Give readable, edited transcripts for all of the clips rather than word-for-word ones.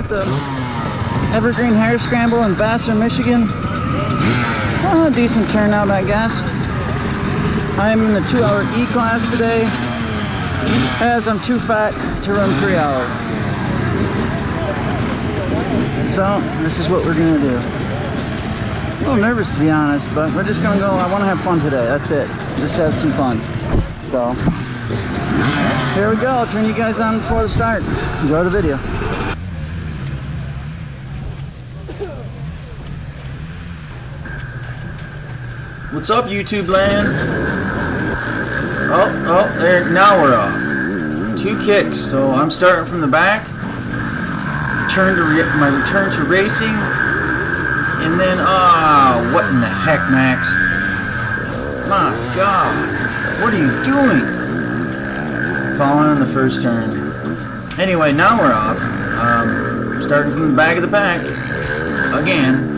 at the Evergreen Hare Scramble in Vassar, Michigan. Decent turnout, I guess. I'm in the 2-hour E-class today, as I'm too fat to run 3 hours. So, this is what we're gonna do. A little nervous, to be honest, but we're just gonna go. I wanna have fun today, that's it. Just have some fun. So, here we go. I'll turn you guys on before the start. Enjoy the video. What's up, YouTube land? Oh, there, now we're off. 2 kicks, so I'm starting from the back. My return to racing. And then, what in the heck, Max? My God, what are you doing? Falling on the first turn. Anyway, now we're off. Starting from the back of the pack. Again.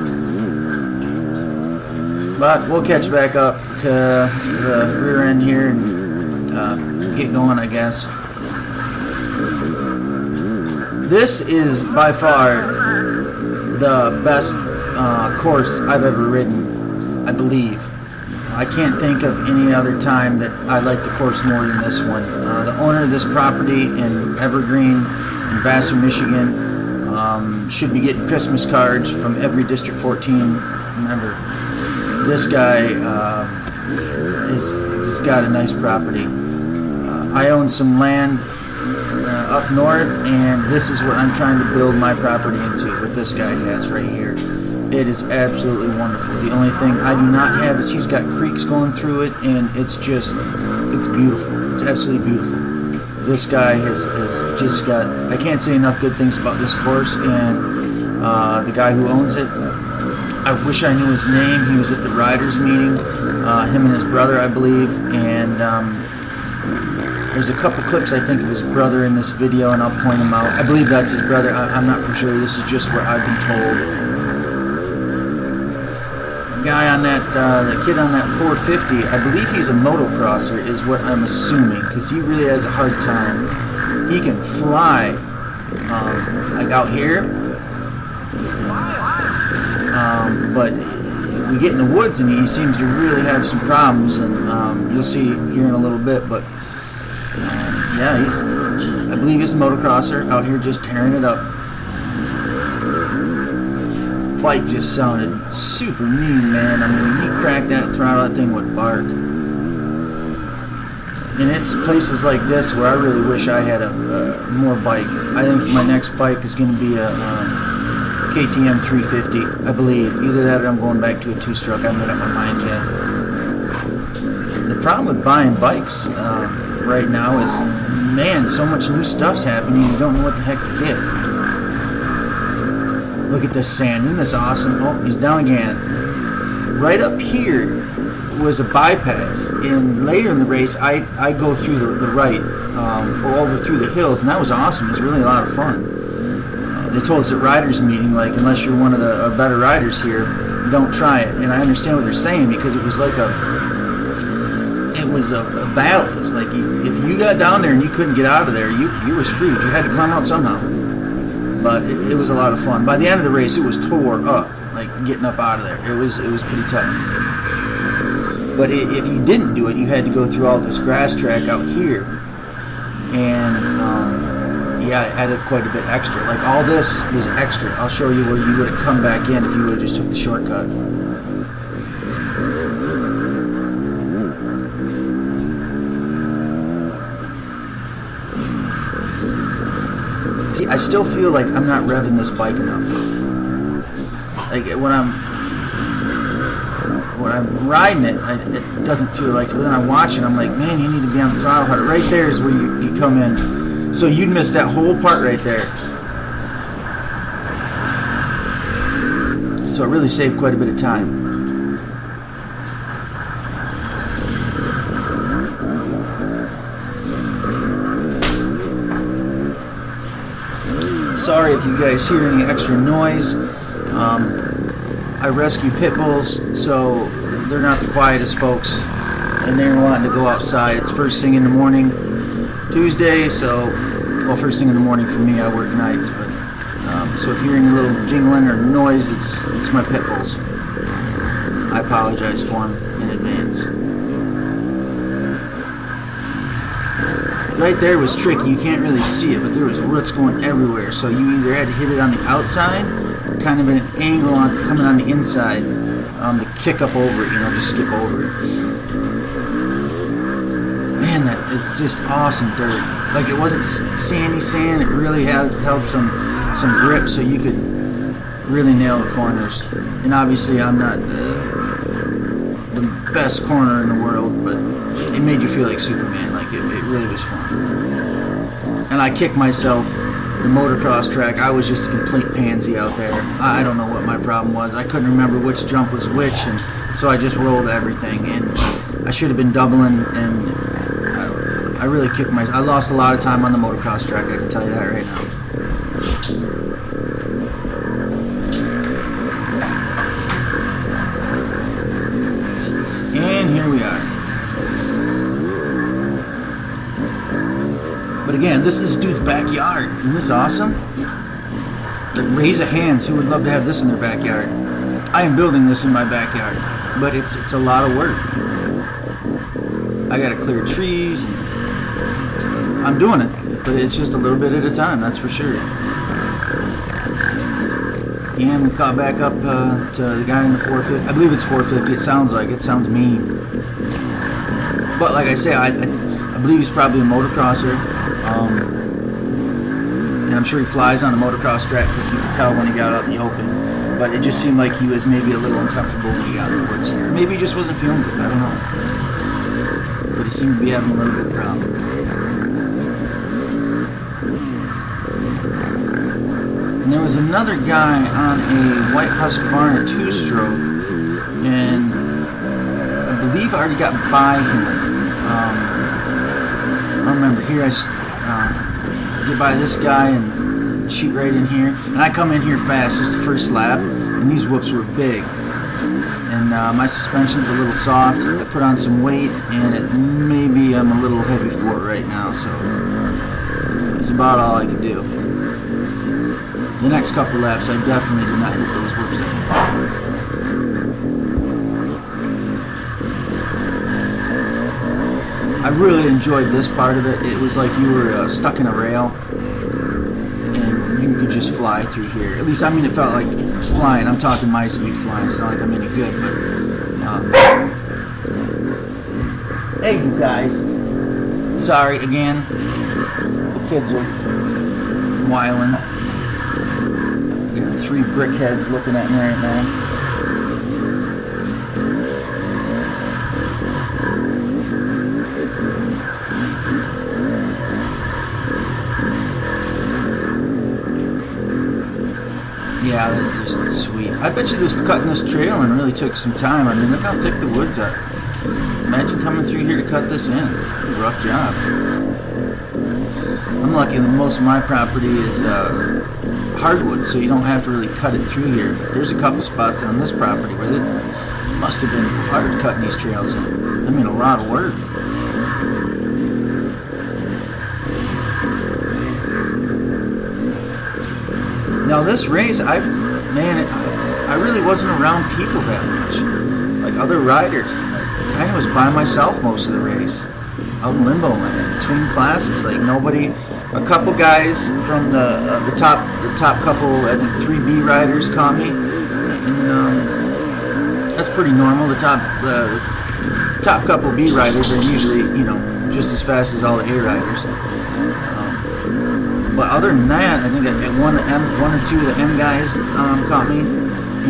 But we'll catch back up to the rear end here and get going, I guess. This is by far the best course I've ever ridden, I believe. I can't think of any other time that I like the course more than this one. The owner of this property in Evergreen in Vassar, Michigan should be getting Christmas cards from every District 14 member. This guy has got a nice property. I own some land up north, and this is what I'm trying to build my property into, what this guy has right here. It is absolutely wonderful. The only thing I do not have is he's got creeks going through it, and it's beautiful. It's absolutely beautiful. This guy has just got, I can't say enough good things about this course, and the guy who owns it, I wish I knew his name. He was at the riders meeting, him and his brother, I believe, and there's a couple clips, I think, of his brother in this video, and I'll point him out. I believe that's his brother. I'm not for sure. This is just what I've been told. The guy on that, the kid on that 450, I believe he's a motocrosser, is what I'm assuming, because he really has a hard time. He can fly, like out here. But we get in the woods and he seems to really have some problems, and you'll see here in a little bit. But yeah, I believe he's a motocrosser out here just tearing it up. Bike just sounded super mean, man. I mean, he cracked that throttle, that thing would bark. And it's places like this where I really wish I had a more bike. I think my next bike is going to be a KTM 350, I believe. Either that or I'm going back to a 2-stroke. I haven't made up my mind yet. The problem with buying bikes right now is, man, so much new stuff's happening, you don't know what the heck to get. Look at this sand. Isn't this awesome? Oh, he's down again. Right up here was a bypass, and later in the race I go through the right, or over through the hills, and that was awesome. It was really a lot of fun. They told us at riders meeting, like, unless you're one of the better riders here, don't try it. And I understand what they're saying, because it was like a battle. It was like if you got down there and you couldn't get out of there, you were screwed. You had to climb out somehow. But it was a lot of fun. By the end of the race, it was tore up, like getting up out of there. It was pretty tough. But if you didn't do it, you had to go through all this grass track out here, and yeah, it added quite a bit extra. Like, all this was extra. I'll show you where you would have come back in if you would have just took the shortcut. See, I still feel like I'm not revving this bike enough. Like, when I'm riding it, it doesn't feel like it. But then I watch it, I'm like, man, you need to be on the throttle harder. Right there is where you come in. So you'd miss that whole part right there. So it really saved quite a bit of time. Sorry if you guys hear any extra noise. I rescue pit bulls, so they're not the quietest folks, and they're wanting to go outside. It's first thing in the morning, Tuesday, so, well, first thing in the morning for me. I work nights, but So if you hear any little jingling or noise, it's my pit bulls. I apologize for them in advance. Right there was tricky. You can't really see it, but there was roots going everywhere. So you either had to hit it on the outside or kind of at an angle coming on the inside to kick up over it, just skip over it. Man, that is just awesome dirt. Like, it wasn't sandy sand. It really held some grip, so you could really nail the corners. And obviously, I'm not the best corner in the world, but it made you feel like Superman. Like, it really was fun. And I kicked myself. The motocross track, I was just a complete pansy out there. I don't know what my problem was. I couldn't remember which jump was which, and so I just rolled everything. And I should have been doubling, and I really kicked myself. I lost a lot of time on the motocross track, I can tell you that right now. And here we are. But again, this is this dude's backyard. Isn't this awesome? Like, raise of hands, who would love to have this in their backyard? I am building this in my backyard, but it's a lot of work. I gotta clear trees, and I'm doing it, but it's just a little bit at a time, that's for sure. And we caught back up to the guy in the 450. I believe it's 450. It sounds mean. But like I say, I believe he's probably a motocrosser. And I'm sure he flies on a motocross track, because you could tell when he got out in the open. But it just seemed like he was maybe a little uncomfortable when he got in the woods here. Maybe he just wasn't feeling good, I don't know. But he seemed to be having a little bit of a problem. And there was another guy on a white Husqvarna 2-stroke, and I believe I already got by him. I don't remember. Here I get by this guy and shoot right in here, and I come in here fast. This is the first lap, and these whoops were big, and my suspension's a little soft. I put on some weight, and maybe I'm a little heavy for it right now, so it's about all I could do. The next couple laps, I definitely did not hit those whoops anymore. I really enjoyed this part of it. It was like you were stuck in a rail, and you could just fly through here. At least, I mean, it felt like flying. I'm talking my speed flying. It's not like I'm any good, but hey, you guys. Sorry again. The kids are whiling. I got 3 brickheads looking at me right now. Yeah, that's just sweet. I bet you this cutting this trail and really took some time. I mean, look how thick the woods are. Imagine coming through here to cut this in. Rough job. I'm lucky that most of my property is hardwood, so you don't have to really cut it through here. But there's a couple spots on this property where it must have been hard cutting these trails in. I mean, a lot of work. Now this race, I really wasn't around people that much, like other riders. I kind of was by myself most of the race, out in limbo land, between classes. Like nobody, a couple guys from the top couple, I think 3B riders caught me, and that's pretty normal. The top couple B riders are usually, just as fast as all the A riders. But other than that, I think one or two of the M guys caught me,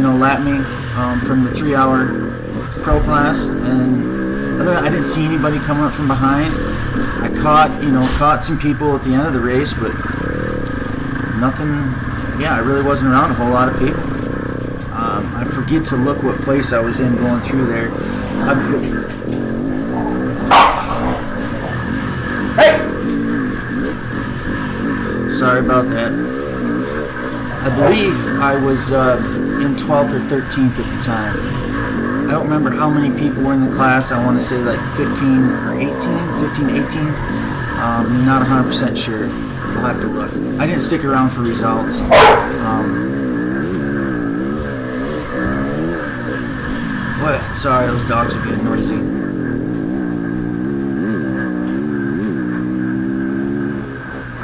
lapped me from the 3-hour pro class, and other than that, I didn't see anybody coming up from behind. I caught some people at the end of the race, but nothing. Yeah, I really wasn't around a whole lot of people. I forget to look what place I was in going through there. Hey! Sorry about that. I believe I was in 12th or 13th at the time. I don't remember how many people were in the class. I want to say like 15 or 18, 15, 18. Not 100% sure. I'll have to look. I didn't stick around for results. What? Sorry, those dogs are getting noisy.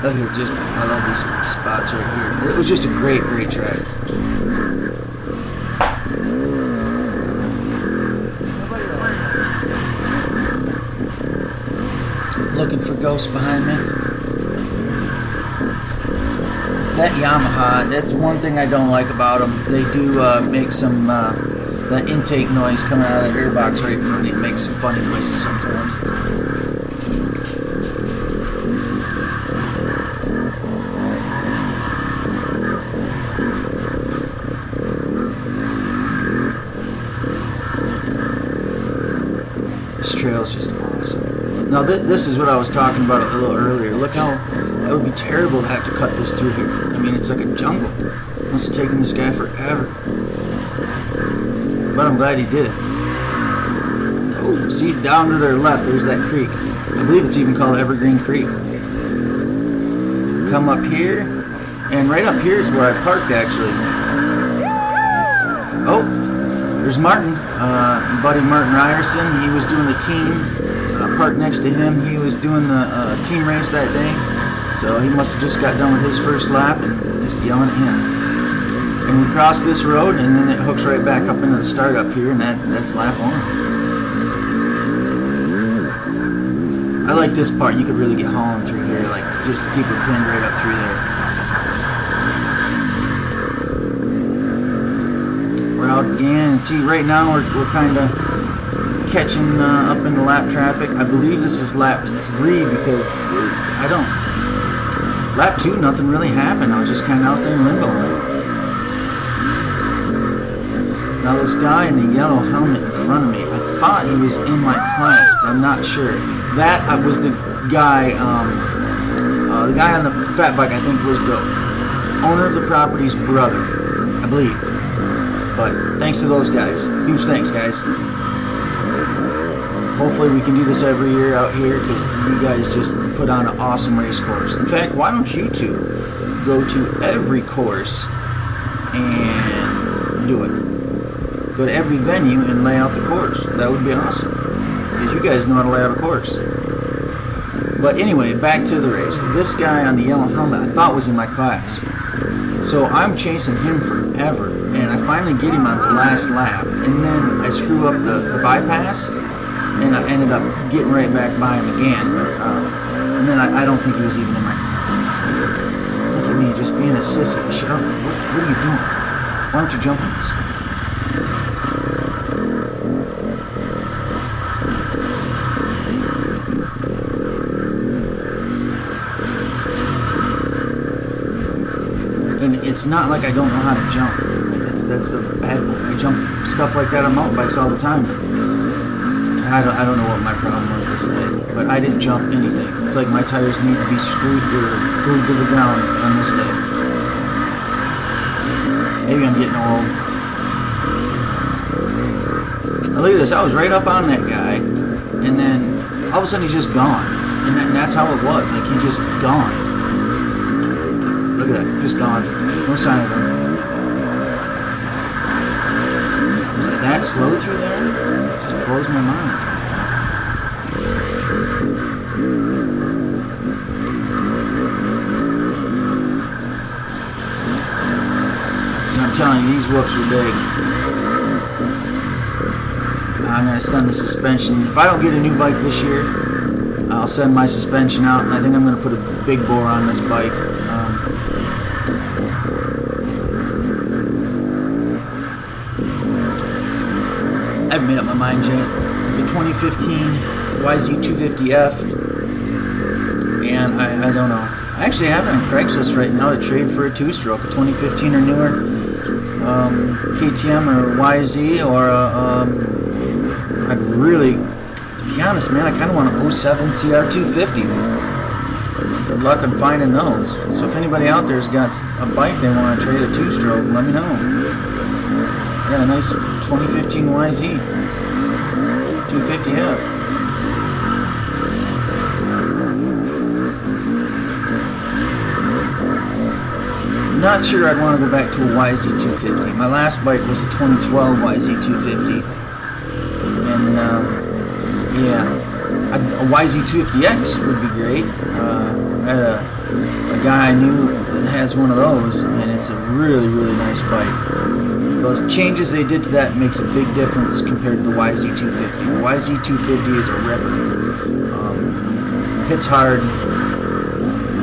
Look here, I love these spots right here. It was just a great track. Looking for ghosts behind me. That Yamaha, that's one thing I don't like about them. They do make some that intake noise coming out of the airbox right in front of you. It makes some funny noises sometimes. This trail is just awesome. Now this is what I was talking about a little earlier. Look how it would be terrible to have to cut this through here. I mean, it's like a jungle. It must have taken this guy forever. But I'm glad he did it. Oh, see down to their left, there's that creek. I believe it's even called Evergreen Creek. Come up here, and right up here is where I parked actually. Oh, there's Martin, buddy Martin Ryerson. He was doing the team. Parked next to him. He was doing the team race that day. So he must have just got done with his first lap and just yelling at him. And we cross this road and then it hooks right back up into the start up here, and that's lap 1. I like this part. You could really get hauling through here, like just keep it pinned right up through there. We're out again, and see right now we're kind of catching up in the lap traffic. I believe this is lap 3 because lap 2 nothing really happened. I was just kind of out there in limbo. Now this guy in the yellow helmet in front of me, I thought he was in my class, but I'm not sure. That was the guy on the fat bike, I think was the owner of the property's brother, I believe. But thanks to those guys. Huge thanks, guys. Hopefully we can do this every year out here because you guys just put on an awesome race course. In fact, why don't you two go to every course and do it? Go to every venue and lay out the course. That would be awesome because you guys know how to lay out a course. But anyway, back to the race. This guy on the yellow helmet I thought was in my class. So I'm chasing him forever and I finally get him on the last lap and then I screw up the bypass. And I ended up getting right back by him again. And then I don't think he was even in my class. Look at me, just being a sissy. What are you doing? Why don't you jump on this? And it's not like I don't know how to jump. That's the bad one. I jump stuff like that on mountain bikes all the time. I don't know what my problem was this day, but I didn't jump anything. It's like my tires need to be screwed or glued to the ground on this day. Maybe I'm getting old. Now look at this, I was right up on that guy, and then all of a sudden he's just gone. And that's how it was, like he just gone. Look at that, just gone. No sign of him. Was I that slow through there? Just blows my mind. I'm telling you, these whoops are big. I'm going to send the suspension. If I don't get a new bike this year, I'll send my suspension out, and I think I'm going to put a big bore on this bike. I haven't made up my mind yet. It's a 2015 YZ250F, and I don't know. I actually have it on Craigslist right now to trade for a 2-stroke, a 2015 or newer KTM or YZ, or I'd really, to be honest, man, I kind of want an 07 CR250. Good luck on finding those. So if anybody out there's got a bike they want to trade a 2-stroke, let me know. Yeah, a nice 2015 YZ 250F. Not sure I'd want to go back to a YZ250. My last bike was a 2012 YZ250. And, yeah, a YZ250X would be great. I had a guy I knew that has one of those, and it's a really, really nice bike. Those changes they did to that makes a big difference compared to the YZ250. The YZ250 is a ripper. Hits hard.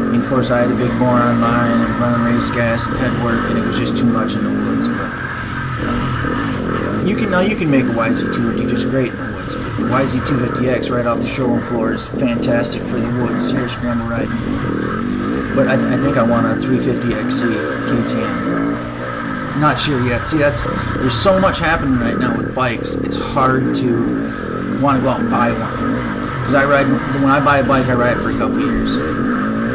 And of course, I had a big bore on mine and running race gas and head work, and it was just too much in the woods. But you can make a YZ250 just great in the woods. But the YZ250X right off the showroom floor is fantastic for the woods hare scramble riding. But I think I want a 350XC KTM. Not sure yet. See, there's so much happening right now with bikes. It's hard to want to go out and buy one. Because when I buy a bike, I ride it for a couple years.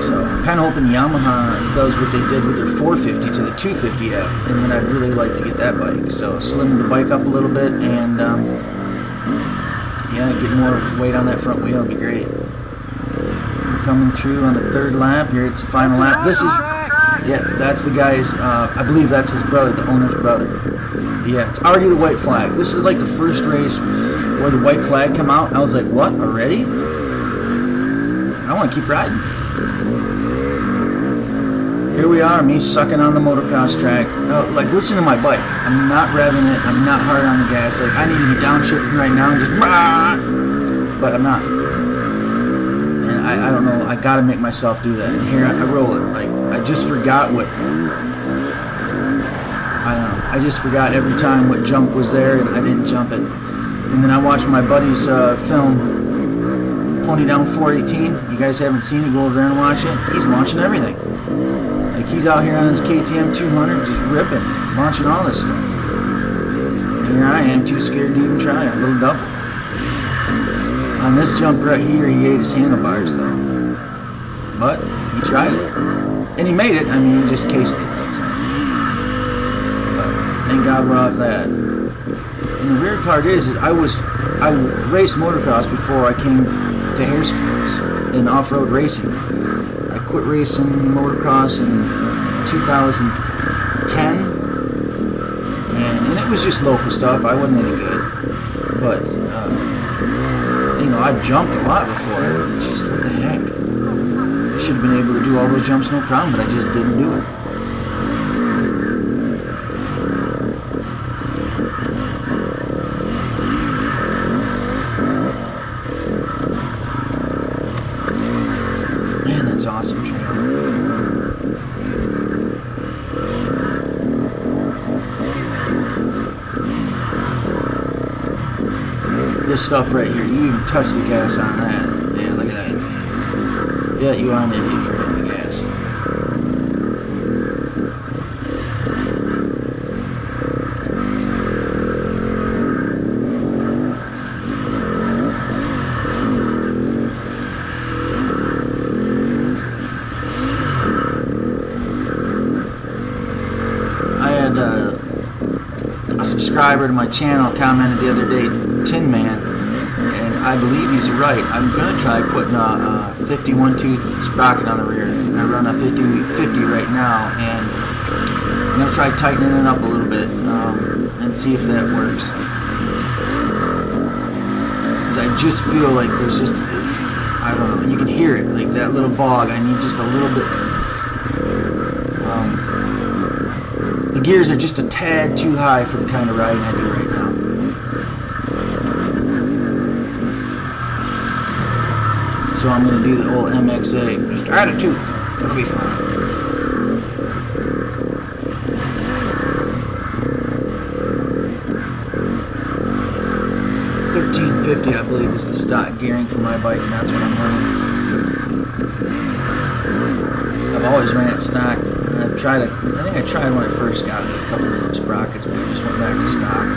So I'm kind of hoping Yamaha does what they did with their 450 to the 250F, and then I'd really like to get that bike. So slim the bike up a little bit, and yeah, get more weight on that front wheel would be great. Coming through on the third lap here. It's the final lap. This is, yeah, that's the guy's. I believe that's his brother, the owner's brother. Yeah, it's already the white flag. This is like the first race where the white flag come out. I was like, what, already? I want to keep riding. Here we are, me sucking on the motocross track. Like, listen to my bike. I'm not revving it. I'm not hard on the gas. Like, I need to be downshifting right now and just, but I'm not. And I don't know. I got to make myself do that. And here I roll it. Like, I just forgot what. I don't know. I just forgot every time what jump was there, and I didn't jump it. And then I watched my buddy's film, Pony Down 418. You guys haven't seen it, go over there and watch it. He's launching everything. Like, he's out here on his KTM 200 just ripping, launching all this stuff. And here I am, too scared to even try a little double. On this jump right here, he ate his handlebars though. But he tried it. And he made it. I mean, he just cased it. So. But thank God we're off that. And the weird part is I raced motocross before I came to hare scrambles in off-road racing. I quit racing motocross in 2010, and it was just local stuff. I wasn't any good, but you know, I've jumped a lot before. It's just, what the heck? I should have been able to do all those jumps no problem, but I just didn't do it. That's awesome trail. This stuff right here, you even touch the gas on that. Yeah, look at that. Yeah, you are an idiot for hitting the gas. A subscriber to my channel commented the other day, Tin Man, and I believe he's right. I'm going to try putting a 51 tooth sprocket on the rear. I run a 50 right now, and I'm going to try tightening it up a little bit and see if that works. I just feel like there's just, I don't know, you can hear it, like that little bog. I need just a little bit. The gears are just a tad too high for the kind of riding I do right now. So I'm going to do the old MXA. Just add it to it. It'll be fine. $13.50, I believe, is the stock gearing for my bike, and that's what I'm running. I've always ran it stock. I've tried it. I think I tried when I first got it, a couple different sprockets, but I just went back to stock.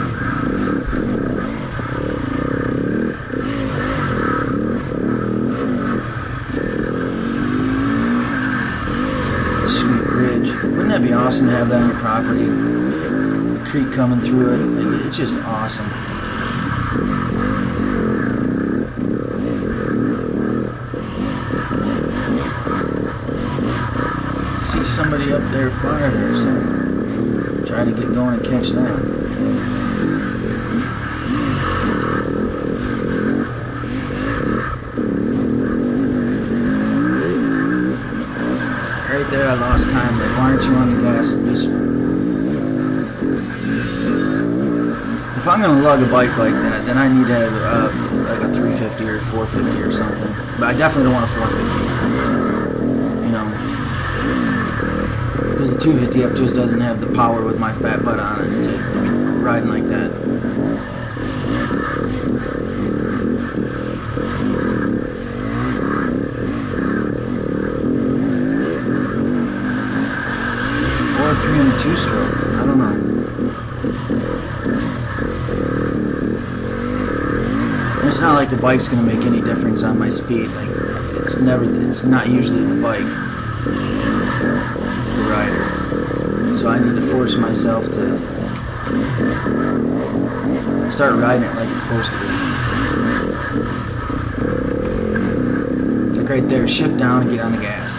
Sweet bridge. Wouldn't that be awesome to have that on your property? The creek coming through it. It's just awesome. Somebody somebody up there farther, so try to get going and catch them. Right there, I lost time. Like, why aren't you on the gas? Just if I'm gonna lug a bike like that, then I need to have like a 350 or 450 or something. But I definitely don't want a 450. You know, because the 250F just doesn't have the power with my fat butt on it to be riding like that. Or a 302 stroke. I don't know. It's not like the bike's gonna make any difference on my speed. Like, it's not usually the bike. It's the rider. So I need to force myself to start riding it like it's supposed to be. Like right there, shift down and get on the gas.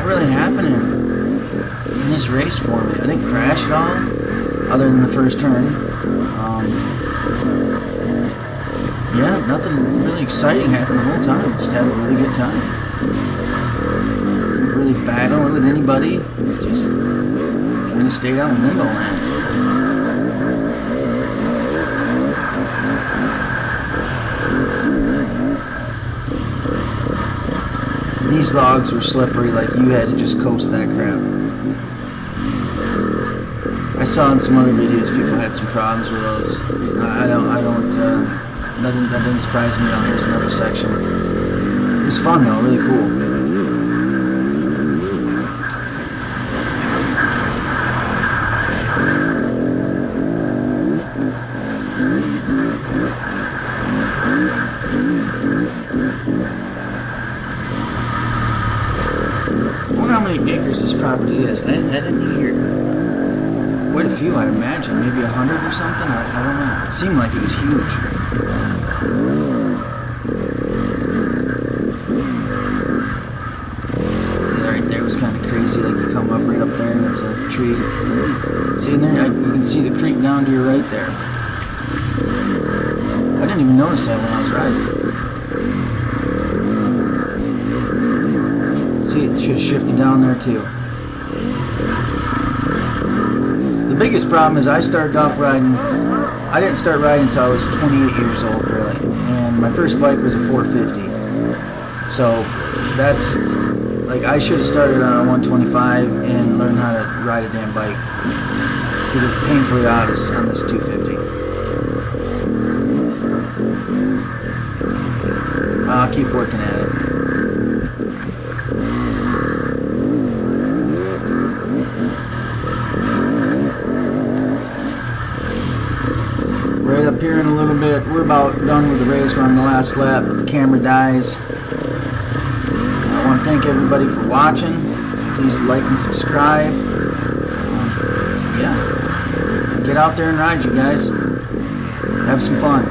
Really happening in this race for me. I didn't crash at all, other than the first turn. Yeah, nothing really exciting happened the whole time. Just had a really good time. Didn't really battle with anybody. Just kind of stayed out in limbo land. These logs were slippery, like you had to just coast that crap. I saw in some other videos people had some problems with those. That doesn't surprise me. Here's another section. It was fun though, really cool. I wonder how many acres this property is. I didn't hear. Quite a few, I'd imagine. Maybe 100 or something. I don't know. It seemed like it was huge. Right there was kind of crazy. Like you come up right up there and it's a tree. See in there? You can see the creek down to your right there. I didn't even notice that when I was riding. It should have shifted down there too. The biggest problem is I started off riding, I didn't start riding until I was 28 years old really, and my first bike was a 450. So that's, like, I should have started on a 125 and learned how to ride a damn bike, because it's painfully obvious on this 250. I'll keep working at it. Right up here in a little bit, we're about done with the race. We're on the last lap, but the camera dies. I want to thank everybody for watching. Please like and subscribe. Yeah, get out there and ride, you guys. Have some fun.